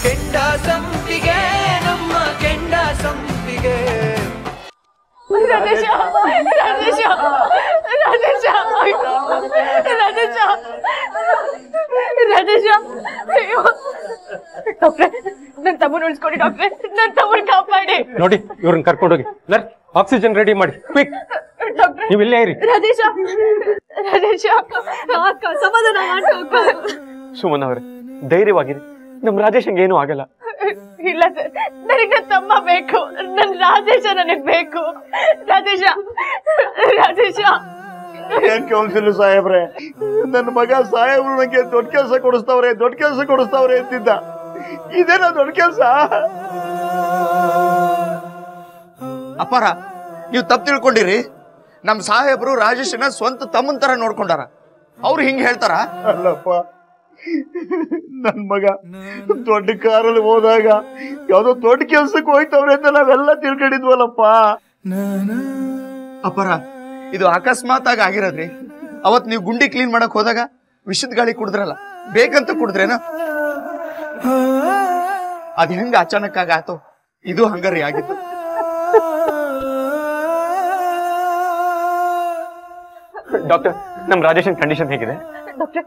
ಕೆಂಡ ಸಂಪಿಗೆ ನಮ್ಮ ಕೆಂಡ ಸಂಪಿಗೆ ರಾಜೇಶ ರಾಜೇಶ ರಾಜೇಶ ರಾಜೇಶ ರಾಜೇಶ ಅಯ್ಯೋ ಡಾಕ್ಟ್ರೆ ನನ್ನ ತಮ್ಮನ ಉಳಿಸ್ಕೊಡಿ ಡಾಕ್ಟ್ರೆ ನನ್ನ ತಮ್ಮನ ಕಾಪಾಡಿ ನೋಡಿ ಇವ್ರನ್ನ ಕರ್ಕೊಂಡೋಗಿ ನರ್ಸ್ ಆಕ್ಸಿಜನ್ ರೆಡಿ ಮಾಡಿ ಕ್ವಿಕ್ ಡಾಕ್ಟ್ರೆ ನೀವು ಇಲ್ಲೇ ಇರಿ ರಾಜೇಶ ರಾಜೇಶ ಅಕ್ಕ ಸಮಾಧಾನ ಮಾಡ್ಬೇಕು ಸುಮನ್ ಅವರೇ ಧೈರ್ಯವಾಗಿರಿ ನಮ್ ರಾಜೇಶಂಗೆ ಏನೂ ಆಗಲ್ಲ ಇಲ್ಲ ಸರ್ ನನಗೆ ನನ್ನ ತಮ್ಮ ಬೇಕು ನನ್ನ ರಾಜೇಶ ನನಗ್ ಬೇಕು ರಾಜೇಶ ರಾಜೇಶ ಏನ್ ಕೌನ್ಸಿಲ್ ಸಾಹೇಬ್ರೆ ನನ್ನ ಮಗ ಸಾಹೇಬ್ರು ನಂಗೆ ದೊಡ್ಡ ಕೆಲಸ ಕೊಡಿಸ್ತಾವ್ರೆ ಅಂತಿದ್ದ ಇದೇನಾ ದೊಡ್ಡ ಕೆಲಸ ಅಪಾರ ನೀವು ತಪ್ಪು ತಿಳ್ಕೊಂಡಿರಿ ನಮ್ ಸಾಹೇಬ್ರು ರಾಜೇಶನ ಸ್ವಂತ ತಮ್ಮನ್ ತರ ನೋಡ್ಕೊಂಡಾರ ಅವ್ರು ಹಿಂಗ್ ಹೇಳ್ತಾರ ಅಲ್ಲಪ್ಪ ನನ್ ಮಗ ದೊಡ್ಡ ಕಾರಲ್ಲಿ ಹೋದಾಗ ಯಾವ್ದೋ ದೊಡ್ಡ ಕೆಲ್ಸಕ್ಕೆ ಹೋಯ್ತವ್ರೆ ಅಂತ ನಾವೆಲ್ಲ ತಿಳ್ಕೊಂಡಿದ್ವಲ್ಲಪ್ಪ ಅಪರ ಇದು ಅಕಸ್ಮಾತ್ ಆಗಿ ಆಗಿರೋದ್ರಿ ಅವತ್ ನೀವು ಗುಂಡಿ ಕ್ಲೀನ್ ಮಾಡಕ್ ಹೋದಾಗ ವಿಷದ ಗಾಳಿ ಕುಡಿದ್ರಲ್ಲ ಬೇಕಂತ ಕುಡಿದ್ರೇನ ಅದ್ ಹೆಂಗ ಅಚಾನಕ್ ಆಗಾತೋ ಇದು ಹಂಗಾರಿ ಆಗಿತ್ತು ಡಾಕ್ಟರ್ ನಮ್ ರಾಜೇಶನ್ ಕಂಡೀಷನ್ ಹೇಗಿದೆ ಡಾಕ್ಟ್ರೆ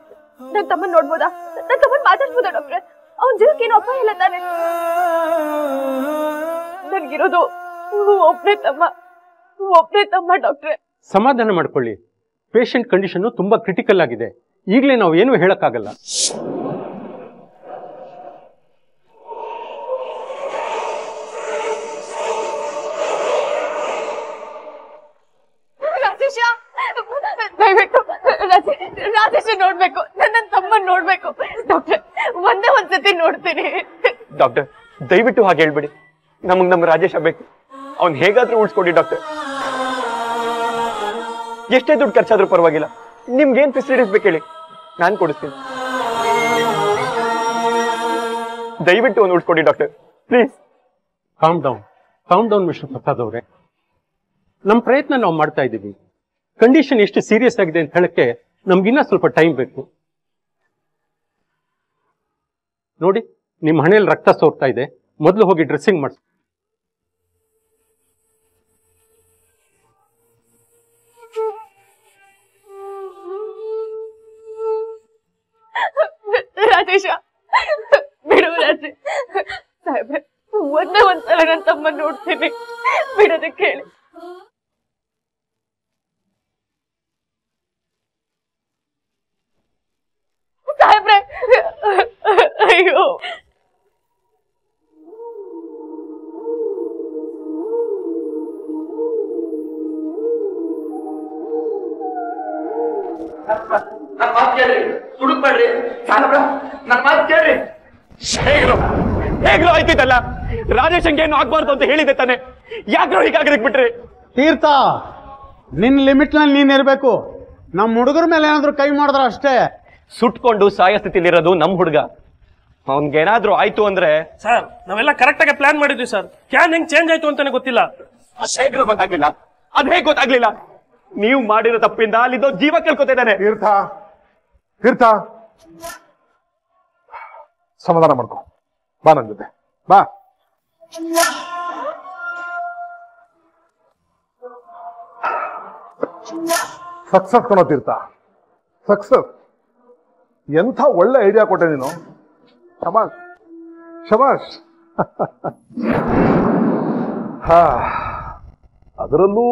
ನನ್ನ ತಮ್ಮನ್ ನೋಡ್ಬೋದಾ ನನ್ನ ತಮ್ಮನ್ ಮಾತಾಡ್ಬೋದಾ ಡಾಕ್ಟ್ರೆ ಅವನ್ ಜೀವಕ್ಕೆ ಏನು ಅಪಾಯ ಇಲ್ಲ ತಾನೆ ನನ್ಗಿರೋದು ಒಬ್ನೇ ತಮ್ಮ ಡಾಕ್ಟ್ರೆ ಸಮಾಧಾನ ಮಾಡ್ಕೊಳ್ಳಿ ಪೇಷಂಟ್ ಕಂಡೀಷನ್ ತುಂಬಾ ಕ್ರಿಟಿಕಲ್ ಆಗಿದೆ ಈಗಲೇ ನಾವು ಏನು ಹೇಳಕ್ಕಾಗಲ್ಲ ರಾಜೇಶ ದಯವಿಟ್ಟು ರಾಜೇಶ ನೋಡ್ಬೇಕು ನನ್ನ ತಮ್ಮನ್ ನೋಡ್ಬೇಕು ಡಾಕ್ಟ್ರೆ ಒಂದೇ ಒಂದ್ಸತಿ ನೋಡ್ತೀನಿ ಡಾಕ್ಟರ್ ದಯವಿಟ್ಟು ಹಾಗೆ ಹೇಳ್ಬಿಡಿ ನಮಗ್ ನಮ್ ರಾಜೇಶ ಬೇಕು ಅವ್ನ್ ಹೇಗಾದ್ರೂ ಉಳಿಸ್ಕೊಡಿ ಡಾಕ್ಟರ್ ಎಷ್ಟೇ ದುಡ್ಡು ಖರ್ಚಾದ್ರೂ ಪರವಾಗಿಲ್ಲ ನಿಮ್ಗೇನ್ ಫೆಸಿಲಿಟೀಸ್ ಬೇಕು ಹೇಳಿ ನಾನ್ ಕೊಡಿಸ್ತೀನಿ ದಯವಿಟ್ಟು ಅವ್ನು ಉಳಿಸ್ಕೊಡಿ doctor please calm down mister Prasad ಅವರೇ ನಮ್ಮ ಪ್ರಯತ್ನ ನಾವು ಮಾಡ್ತಾ ಇದ್ದೀವಿ ಕಂಡೀಷನ್ ಎಷ್ಟು ಸೀರಿಯಸ್ ಆಗಿದೆ ಅಂತ ಹೇಳಕ್ಕೆ ನಮ್ಗಿನ್ನ ಸ್ವಲ್ಪ ಟೈಮ್ ಬೇಕು ನೋಡಿ ನಿಮ್ಮ ಹಣೆಯಲ್ಲಿ ರಕ್ತ ಸೋರ್ತಾ ಇದೆ ಮೊದಲು ಹೋಗಿ ಡ್ರೆಸ್ಸಿಂಗ್ ಮಾಡಿಸಿ ರಾಜೇಶ ಬಿಡು ರಾಜೇ ಸಾಹೇಬ್ರೆ ಒಂದೇ ಒಂದ್ಸಲ ನನ್ನ ತಮ್ಮ ನೋಡ್ತೀನಿ ಬಿಡೋದಕ್ಕೆ ಹೇಳಿ ಸಾಹೇಬ್ರೆ ಅಯ್ಯೋ ನನ್ನ ಮಾತು ಕೇಳ್ರಿ ಸುಡುಕ್ಬೇಡ್ರಿ ಸಾಹೇಬ್ರ ನನ್ನ ಮಾತು ಕೇಳ್ರಿ ಹೇಗ್ಲೋ ಆಯ್ತಿತ್ತಲ್ಲ ರಾಜೇಶಂಗೆ ಏನು ಆಗ್ಬಾರ್ದು ಅಂತ ಹೇಳಿದೆ ತಾನೆ ಯಾಕ್ರೋ ಹೀಗಾಗದಕ್ ಬಿಟ್ರಿ ತೀರ್ಥ ನಿನ್ ಲಿಮಿಟ್ ನಲ್ಲಿ ನೀನ್ ಇರ್ಬೇಕು ನಮ್ ಹುಡುಗರ ಮೇಲೆ ಏನಾದ್ರು ಕೈ ಮಾಡಿದ್ರ ಅಷ್ಟೇ ಸುಟ್ಕೊಂಡು ಸಾಯ ಸ್ಥಿತಿಲಿರೋದು ನಮ್ ಹುಡುಗ ಅವನ್ಗೇನಾದ್ರೂ ಆಯ್ತು ಅಂದ್ರೆ ಸರ್ ನಾವೆಲ್ಲ ಕರೆಕ್ಟ್ ಆಗಿ ಪ್ಲಾನ್ ಮಾಡಿದ್ವಿ ಸರ್ ಕ್ಯಾನ್ ಹೆಂಗ್ ಚೇಂಜ್ ಆಯ್ತು ಅಂತಾನೆ ಗೊತ್ತಿಲ್ಲ ಹೇಗ್ಲೋ ಗೊತ್ತಾಗ್ಲಿಲ್ಲ ಅದ್ ಹೇಗ್ ಗೊತ್ತಾಗ್ಲಿಲ್ಲ ನೀವು ಮಾಡಿರೋ ತಪ್ಪಿಂದ ಅಲ್ಲಿದ್ದೋ ಜೀವ ಕೇಳ್ಕೊತಿದ್ದಾನೆ ತೀರ್ಥ ಸಮಾಧಾನ ಮಾಡ್ಕೊ ಬಾ ನನ್ ಜೊತೆ ಬಾ ಸಕ್ಸಸ್ ಕಣೋ ತೀರ್ಥ ಸಕ್ಸಸ್ ಎಂಥ ಒಳ್ಳೆ ಐಡಿಯಾ ಕೊಟ್ಟೆ ನೀನು ಶಬಾಷ್ ಶಬಾಷ್ ಹಾ ಅದರಲ್ಲೂ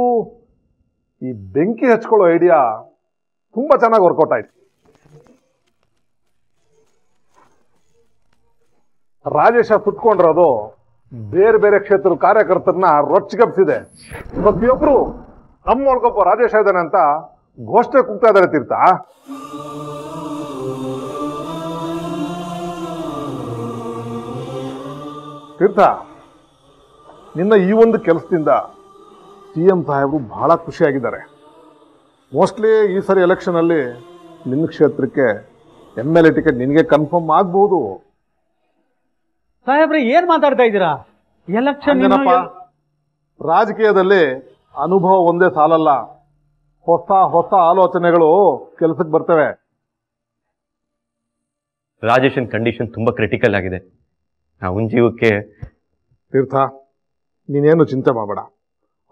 ಈ ಬೆಂಕಿ ಹಚ್ಕೊಳ್ಳೋ ಐಡಿಯಾ ತುಂಬಾ ಚೆನ್ನಾಗಿ ವರ್ಕೌಟ್ ಆಯ್ತು ರಾಜೇಶ ಸುಟ್ಕೊಂಡಿರೋದು ಬೇರೆ ಬೇರೆ ಕ್ಷೇತ್ರದ ಕಾರ್ಯಕರ್ತರನ್ನ ರೊಚ್ಚಿಗಪ್ಸಿದೆ ಪ್ರತಿಯೊಬ್ರು ನಮ್ಮ ಒಳಗೊಬ್ಬ ರಾಜೇಶ ಇದ್ದಾನೆ ಅಂತ ಘೋಷಣೆ ಕೂಗ್ತಾ ಇದ್ದಾರೆ ತೀರ್ಥ ತೀರ್ಥ ನಿನ್ನ ಈ ಒಂದು ಕೆಲಸದಿಂದ CM ಸಾಹೇಬರು ಬಹಳ ಖುಷಿಯಾಗಿದ್ದಾರೆ ಮೋಸ್ಟ್ಲಿ ಈ ಸರಿ ಎಲೆಕ್ಷನ್ ಅಲ್ಲಿ ನಿನ್ನ ಕ್ಷೇತ್ರಕ್ಕೆ MLA ಟಿಕೆಟ್ ನಿನಗೆ ಕನ್ಫರ್ಮ್ ಆಗ್ಬಹುದು ಸಾಹೇಬ್ರೆ ಏನ್ ಮಾತಾಡ್ತಾ ಇದ್ದೀರಾ ಎಲೆಕ್ಷನ್ ರಾಜಕೀಯದಲ್ಲಿ ಅನುಭವ ಒಂದೇ ಸಾಲಲ್ಲ ಹೊಸ ಹೊಸ ಆಲೋಚನೆಗಳು ಕೆಲಸಕ್ಕೆ ಬರ್ತವೆ ರಾಜೇಶನ್ ಕಂಡೀಷನ್ ತುಂಬಾ ಕ್ರಿಟಿಕಲ್ ಆಗಿದೆ ಅವನ ಜೀವಕ್ಕೆ. ತೀರ್ಥ, ನೀನೇನು ಚಿಂತೆ ಮಾಡಬೇಡ,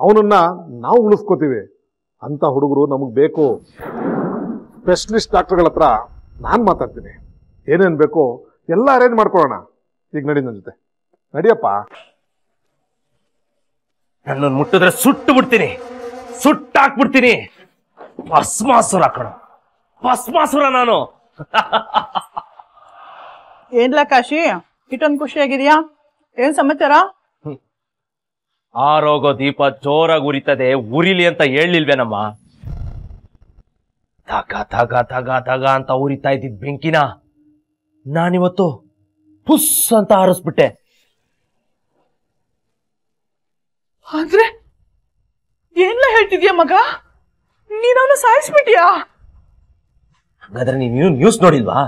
ಅವನನ್ನ ನಾವು ಉಳಿಸ್ಕೋತೀವಿ. ಅಂತ ಹುಡುಗರು ನಮಗೆ ಬೇಕು. ಸ್ಪೆಷಲಿಸ್ಟ್ ಡಾಕ್ಟರ್ಗಳ ಹತ್ರ ನಾನು ಮಾತಾಡ್ತೀನಿ. ಏನೇನು ಬೇಕೋ ಎಲ್ಲ ಅರೇಂಜ್ ಮಾಡ್ಕೊಳ್ಳೋಣ. ಈಗ ನಡಿ ನನ್ನ ಜೊತೆ. ನಡಿಯಪ್ಪ. ನನ್ನನ್ನು ಮುಟ್ಟಿದ್ರೆ ಸುಟ್ಟು ಬಿಡ್ತೀನಿ, ಸುಟ್ಟಾಕ್ಬಿಡ್ತೀನಿ. ಭಸ್ಮಾಸುರ ಕಣ, ಭಸ್ಮಾಸುರ ನಾನು. ಏನ್ಲ ಕಾಶಿ, ಇಷ್ಟೊಂದು ಖುಷಿಯಾಗಿದ್ಯಾ? ಏನ್ ಸಮಾಚಾರ? ಆರೋಗೋ ದೀಪ ಜೋರಾಗಿ ಉರಿತದೆ, ಉರಿಲಿ ಅಂತ ಹೇಳಿಲ್ವೇನಮ್ಮ? ತಗ ತಗ ತಗ ತಗ ಅಂತ ಉರಿತಾ ಇದ್ದಿದ್ ಬೆಂಕಿನ ನಾನಿವತ್ತು ಪುಸ್ ಅಂತ ಹಾರಿಸ್ಬಿಟ್ಟೆ. ಅಂದ್ರೆ ಏನ್ಲ ಹೇಳ್ತಿದ್ಯಾ ಮಗ? ನೀನ್ ಅವನು ಸಾಯಿಸ್ಬಿಟ್ಯಾ? ಹಾಗಾದ್ರೆ ನೀನು ನ್ಯೂಸ್ ನೋಡಿಲ್ವಾ?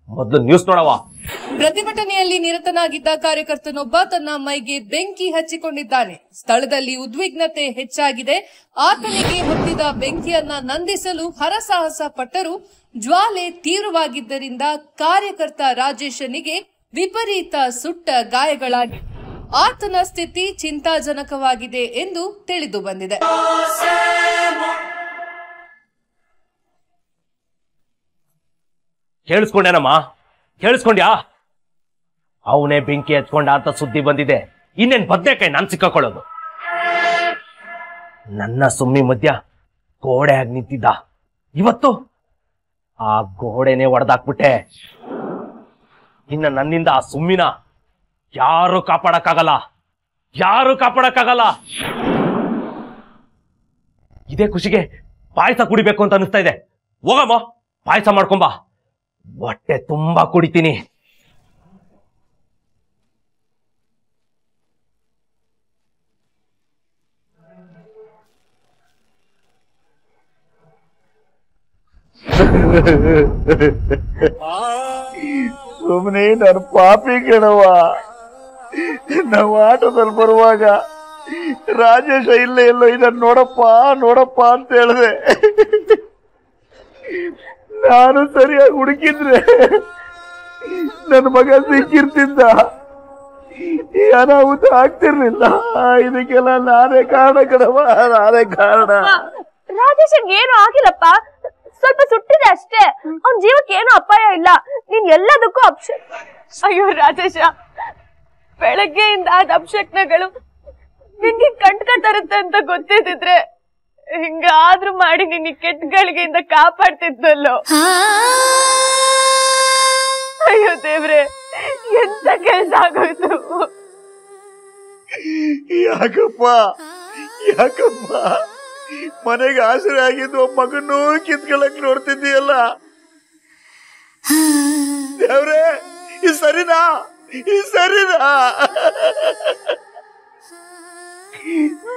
ಮೊದಲು ನ್ಯೂಸ್ ನೋಡವ. ಪ್ರತಿಭಟನೆಯಲ್ಲಿ ನಿರತನಾಗಿದ್ದ ಕಾರ್ಯಕರ್ತನೊಬ್ಬ ತನ್ನ ಮೈಗೆ ಬೆಂಕಿ ಹಚ್ಚಿಕೊಂಡಿದ್ದಾನೆ. ಸ್ಥಳದಲ್ಲಿ ಉದ್ವಿಗ್ನತೆ ಹೆಚ್ಚಾಗಿದೆ. ಆತನಿಗೆ ಹೊತ್ತಿದ ಬೆಂಕಿಯನ್ನ ನಂದಿಸಲು ಹರಸಾಹಸ ಪಟ್ಟರು. ಜ್ವಾಲೆ ತೀವ್ರವಾಗಿದ್ದರಿಂದ ಕಾರ್ಯಕರ್ತ ರಾಜೇಶನಿಗೆ ವಿಪರೀತ ಸುಟ್ಟ ಗಾಯಗಳಾಗಿವೆ. ಆತನ ಸ್ಥಿತಿ ಚಿಂತಾಜನಕವಾಗಿದೆ ಎಂದು ತಿಳಿದು ಬಂದಿದೆ. ಕೇಳಿಸ್ಕೊಂಡೇನಮ್ಮ? ಕೇಳಿಸ್ಕೊಂಡ್ಯಾ? ಅವನೇ ಬೆಂಕಿ ಹಚ್ಕೊಂಡ ಅಂತ ಸುದ್ದಿ ಬಂದಿದೆ. ಇನ್ನೇನ್ ಬದ್ನೆಕಾಯಿ ನಾನ್ ಸಿಕ್ಕಾಕೊಳ್ಳೋದು? ನನ್ನ ಸುಮ್ಮಿ ಮಧ್ಯ ಗೋಡೆ ಆಗಿ ನಿಂತಿದ್ದ, ಇವತ್ತು ಆ ಗೋಡೆನೆ ಒಡೆದಾಕ್ಬಿಟ್ಟೆ. ಇನ್ನ ನನ್ನಿಂದ ಆ ಸುಮ್ಮಿನ ಯಾರು ಕಾಪಾಡಕ್ಕಾಗಲ್ಲ, ಯಾರು ಕಾಪಾಡಕ್ಕಾಗಲ್ಲ. ಇದೇ ಖುಷಿಗೆ ಪಾಯಸ ಕುಡಿಬೇಕು ಅಂತ ಅನಿಸ್ತಾ ಇದೆ. ಹೋಗಮ್ಮ, ಪಾಯಸ ಮಾಡ್ಕೊಂಬಾ, ಹೊಟ್ಟೆ ತುಂಬಾ ಕುಡಿತೀನಿ. ಸುಮ್ಮನೆ ನನ್ನ ಪಾಪಿ ಕಣವ. ನಾವು ಆಟೋದಲ್ಲಿ ಬರುವಾಗ ರಾಜೇಶ ಇಲ್ಲೇ ಎಲ್ಲೋ ಇದನ್ನ ನೋಡಪ್ಪ ನೋಡಪ್ಪ ಅಂತ ಹೇಳಿದೆ. ನಾನು ಸರಿಯಾಗಿ ಹುಡುಕಿದ್ರೆ ನನ್ನ ಮಗ ಸಿಕ್ಕಿರ್ತಿದ್ದ, ಈ ಅನಾಹುತ ಆಗ್ತಿರ್ಲಿಲ್ಲ. ಇದಕ್ಕೆಲ್ಲ ನಾನೇ ಕಾರಣ ಕಣವ, ನಾನೇ ಕಾರಣ. ರಾಜೇಶನ್ ಏನು ಆಗಿಲ್ಲಪ್ಪ, ಸ್ವಲ್ಪ ಸುಟ್ಟಿದೆ ಅಷ್ಟೇ. ಅವನ್ ಜೀವಕ್ಕೆ ಏನು ಅಪಾಯ ಇಲ್ಲ. ನೀನ್ ಎಲ್ಲದಕ್ಕೂ ಅಯ್ಯೋ ರಾಜೇಶ, ಬೆಳಗ್ಗೆಯಿಂದ ಆದ ಅಪಶಕ್ನಗಳು ನಿನ್ಗೆ ಕಂಡ್ಕತರುತ್ತೆ ಅಂತ ಗೊತ್ತಿದ್ರೆ ಹಿಂಗಾದ್ರೂ ಮಾಡಿ ನಿನ್ನ ಕೆಟ್ಟಗಳಿಗೆಯಿಂದ ಕಾಪಾಡ್ತಿದ್ನಲ್ಲೋ. ಅಯ್ಯೋ ದೇವ್ರೆ, ಎಂತ ಕೆಲ್ಸ ಆಗೋಯ್ತು. ಯಾಕಪ್ಪ ಯಾಕಪ್ಪ ಮನೆಗೆ ಆಸರೆ ಆಗಿದ್ದು ಮಗನೂ ಕಿತ್ಕೊಳಕ್ ನೋಡ್ತಿದ್ದೀಯಲ್ಲ. ದೇವ್ರೆ, ಈ ಸರಿನಾ? ಈ ಸರಿನಾ?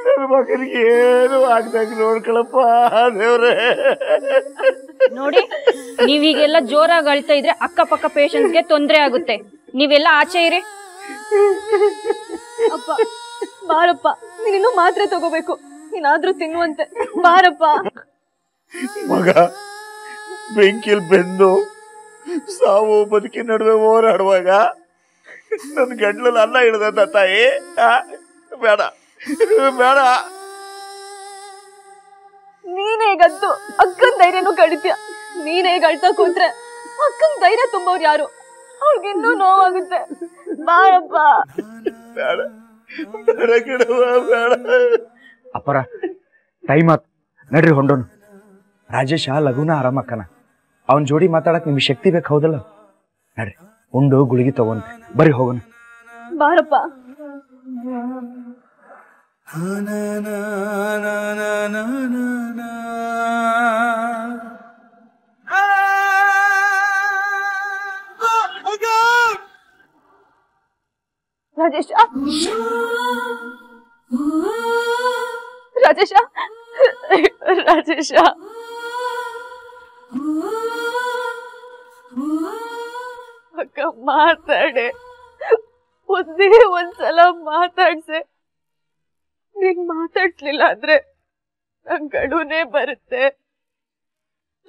ನನ್ನ ಮಗನಿಗೆ ಏನು ಆಗ್ದಾಗ ನೋಡ್ಕೊಳಪ್ಪ ದೇವ್ರೆ. ನೋಡಿ, ನೀವೀಗೆಲ್ಲ ಜೋರಾಗಿ ಅಳ್ತಾ ಇದ್ರೆ ಅಕ್ಕಪಕ್ಕ ಪೇಷಂಟ್ಸ್ಗೆ ತೊಂದರೆ ಆಗುತ್ತೆ. ನೀವೆಲ್ಲ ಆಚೆ ಇರಿ. ಅಪ್ಪ ಬಾರಪ್ಪ, ನೀನಿನ್ನೂ ಮಾತ್ರೆ ತಗೋಬೇಕು. ನೀನಾದ್ರೂ ತಿನ್ನುವಂತೆ ಬಾರಪ್ಪ. ಮಗ ಬೆಂಕಿಲ್ ಬೆಂದು ಸಾವು ಬದುಕಿ ನಡುವೆ ಹೋರಾಡುವಾಗ ನನ್ನ ಗಂಟ್ಲಲ್ಲಿ ಅನ್ನ ಹಿಡ್ದಂತ ತಾಯಿ. ಬೇಡ ಬೇಡ. ನೀನೇಗಂತೂ ಅಕ್ಕನ್ ಧೈರ್ಯನೂ ಕಡಿತೀಯ. ನೀನೇಗ ಅಳ್ತಾ ಕೂತ್ರೆ ಅಕ್ಕನ್ ಧೈರ್ಯ ತುಂಬೋರು ಯಾರು? ಅವ್ರಿಗಿನ್ನೂ ನೋವಾಗುತ್ತೆ. ಬಾರಪ್ಪ. ಬೇಡ ಬೇಡ ಗಿಡವ ಬೇಡ. ಅಪ್ಪರ ಟೈಮ್ ಆತ್, ನಡ್ರಿ ಹೊಂಡೋನು. ರಾಜೇಶ ಲಘುನ ಆರಾಮಕ್ಕನ. ಅವನ್ ಜೋಡಿ ಮಾತಾಡಕ್ ನಿಮ್ಗೆ ಶಕ್ತಿ ಬೇಕು, ಹೌದಲ್ಲ? ನಡ್ರಿ ಉಂಡು ಗುಳಿಗೆ ತಗೊಂತೆ ಬರೀ ಹೋಗೋಣ. ಬಾರಪ್ಪ. ರಾಜೇಶ, ರಾಜೇಶ, ರಾಜೇಶ, ಅಕ್ಕ ಮಾತಾಡೆ. ಒಂದೇ ಒಂದ್ಸಲ ಮಾತಾಡ್ಸೆ. ನೀನ್ ಮಾತಾಡ್ಲಿಲ್ಲ ಅಂದ್ರೆ ನಂಗ್ ಗಡುನೇ ಬರುತ್ತೆ.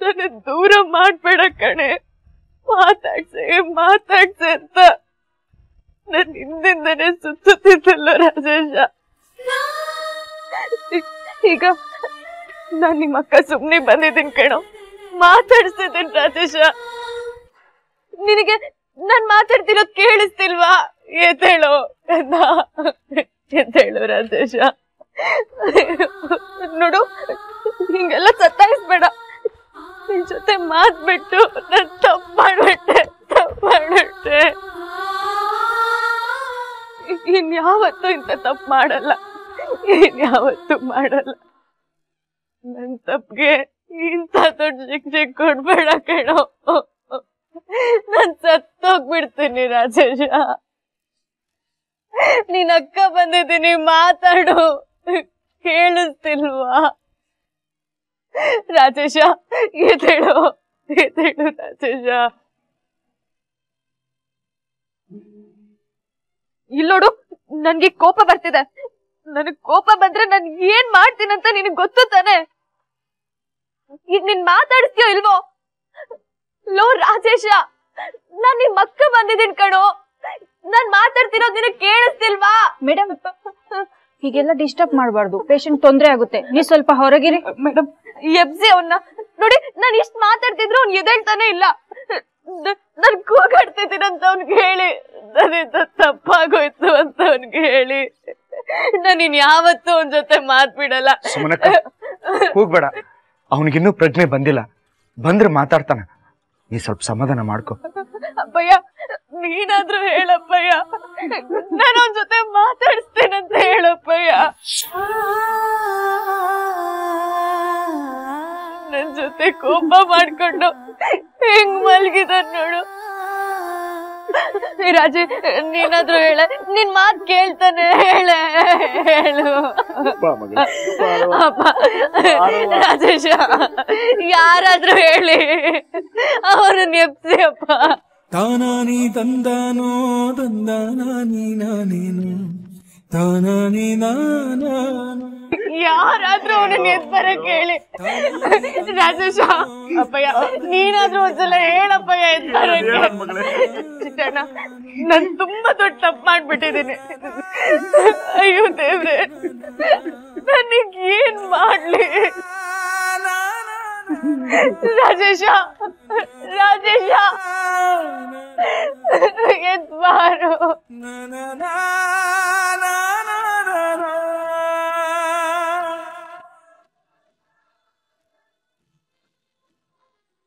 ನನ್ನ ದೂರ ಮಾಡ್ಬೇಡ ಕಣೆ. ಮಾತಾಡ್ಸೆ ಮಾತಾಡ್ಸೆ ಅಂತ ನನ್ ಹಿಂದಿಂದನೇ ಸುತ್ತುತ್ತಿದ್ದಲ್ಲ ರಾಜೇಶ. ಈಗ ನಾನ್ ನಿಮ್ಮ ಅಕ್ಕ ಸುಮ್ನೆ ಬಂದಿದ್ದೀನಿ ಕಣೋ, ಮಾತಾಡ್ಸ್ತಿದ್ದೀನಿ ರಾಜೇಶ. ನಿನಗೆ ನಾನ್ ಮಾತಾಡ್ತಿರೋದ್ ಕೇಳಿಸ್ತಿಲ್ವಾ? ಎದ್ದೇಳೋ ಎದ್ದೇಳು ರಾಜೇಶ. ನೋಡು, ಹಿಂಗೆಲ್ಲ ಸತ್ತಾಯಿಸ್ಬೇಡ. ನಿನ್ ಜೊತೆ ಮಾತ್ಬಿಟ್ಟು ನಾನ್ ತಪ್ಪು ಮಾಡ್ಬಿಟ್ಟೆ. ಇನ್ಯಾವತ್ತೂ ಇಂಥ ತಪ್ಪು ಮಾಡಲ್ಲ, ಇನ್ಯಾವತ್ತೂ ಮಾಡಲ್ಲ. ನನ್ ತಪ್ಪಿಗೆ ಇಂಥ ದೊಡ್ಡ ಶಿಕ್ಷೆ ಕೊಡ್ಬೇಡ ಕಣೋ. ನಾನ್ ಸತ್ತೋಗ್ಬಿಡ್ತೀನಿ ರಾಜೇಶ. ನೀನ್ ಅಕ್ಕ ಬಂದಿದ್ದೀನಿ, ಮಾತಾಡು. ಕೇಳಿಸ್ತಿಲ್ವಾ ರಾಜೇಶ? ಎದ್ದೇಳು ರಾಜೇಶ. ಇಲ್ಲೋಡು, ನನ್ಗೆ ಕೋಪ ಬರ್ತಿದೆ. ನನಗ್ ಕೋಪ ಬಂದ್ರೆ ನಾನ್ ಏನ್ ಮಾಡ್ತೀನಂತ ನಿನಗ್ ಗೊತ್ತು ತಾನೆ? ಈಗ ನೀನ್ ಮಾತಾಡಿಸ್ತೀಯೋ ಇಲ್ವೋ? ಲೋ ರಾಜೇಶ, ನಾನ್ ನಿಮ್ ಅಕ್ಕ ಬಂದಿದ್ದೀನಿ ಕಣೋ. ನಾನ್ ಮಾತಾಡ್ತಿರೋದ್ ನಿನಗ್ ಕೇಳಿಸ್ತಿಲ್ವಾ? ಮೇಡಮ್, ಹೀಗೆಲ್ಲ ಡಿಸ್ಟರ್ಬ್ ಮಾಡಬಾರ್ದು, ಪೇಷಂಟ್ ತೊಂದ್ರೆ ಆಗುತ್ತೆ. ನೀವ್ ಸ್ವಲ್ಪ ಹೊರಗಿರಿ. ಮೇಡಮ್, ಎಬ್ಸಿ ಅವನ್ನ. ನೋಡಿ, ನಾನ್ ಇಷ್ಟ್ ಮಾತಾಡ್ತಿದ್ರು ಅವ್ನ್ ಎದ್ದೇಳ್ತಾನೆ ಇಲ್ಲ. ನನ್ ಕೂಗಾಡ್ತಿದ್ದೀನಂತ ಅವ್ನ್ಗೆ ಹೇಳಿ, ನನ್ನಿಂದ ತಪ್ಪಾಗೋಯ್ತು ಅಂತ ಅವ್ನ್ಗೆ ಹೇಳಿ. ನಾನ್ ಇನ್ಯಾವತ್ತೂ ಅವನ್ ಜೊತೆ ಮಾತ್ಬಿಡಲ್ಲ. ಹೋಗ್ಬೇಡ, ಅವನಿಗಿನ್ನೂ ಪ್ರಜ್ಞೆ ಬಂದಿಲ್ಲ. ಬಂದ್ರೆ ಮಾತಾಡ್ತಾನ. ನೀ ಸ್ವಲ್ಪ ಸಮಾಧಾನ ಮಾಡ್ಕೊ. ಅಪ್ಪಯ್ಯ, ನೀನಾದ್ರೂ ಹೇಳಪ್ಪಯ್ಯ. ನಾನು ಅವನ್ ಜೊತೆ ಮಾತಾಡಿಸ್ತೇನಂತ ಹೇಳಪ್ಪಯ್ಯ. ನನ್ ಜೊತೆ ಕೋಪ ಮಾಡ್ಕೊಂಡು ಹೆಂಗ್ ಮಲ್ಗಿದ ನೋಡು. ರಾಜೇ, ನೀನಾದ್ರೂ ಹೇಳ. ನಿನ್ ಮಾತ್ ಕೇಳ್ತಾನೆ, ಹೇಳು. ಅಪ್ಪ ರಾಜೇಶ, ಯಾರಾದ್ರೂ ಹೇಳಿ ಅವನು ನೆಪ್ಸಿ ಅಪ್ಪ. ತಾನಾನಿ ತಂದಾನೋ ತಂದಾನಿ ನಾನೇನು ತಾನಾನಿ ನಾನಾ. ಯಾರಾದ್ರೂ ಅವನನ್ನ ಎದ್ಬರಕ್ ಹೇಳಿ ರಾಜೇಶ. ಅಪ್ಪಯ್ಯ, ನೀನಾದ್ರೂ ಒಂದ್ಸಲ ಹೇಳಪ್ಪಯ್ಯ ಎದ್ಬರಕ್ಕೆ. ಚಿಕ್ಕಣ್ಣ, ನಾನ್ ತುಂಬಾ ದೊಡ್ಡ ತಪ್ಪು ಮಾಡ್ಬಿಟ್ಟಿದ್ದೀನಿ. ಅಯ್ಯೋ ದೇವ್ರೆ, ನನಗ್ ಏನ್ ಮಾಡ್ಲಿ? ರಾಜೇಶ,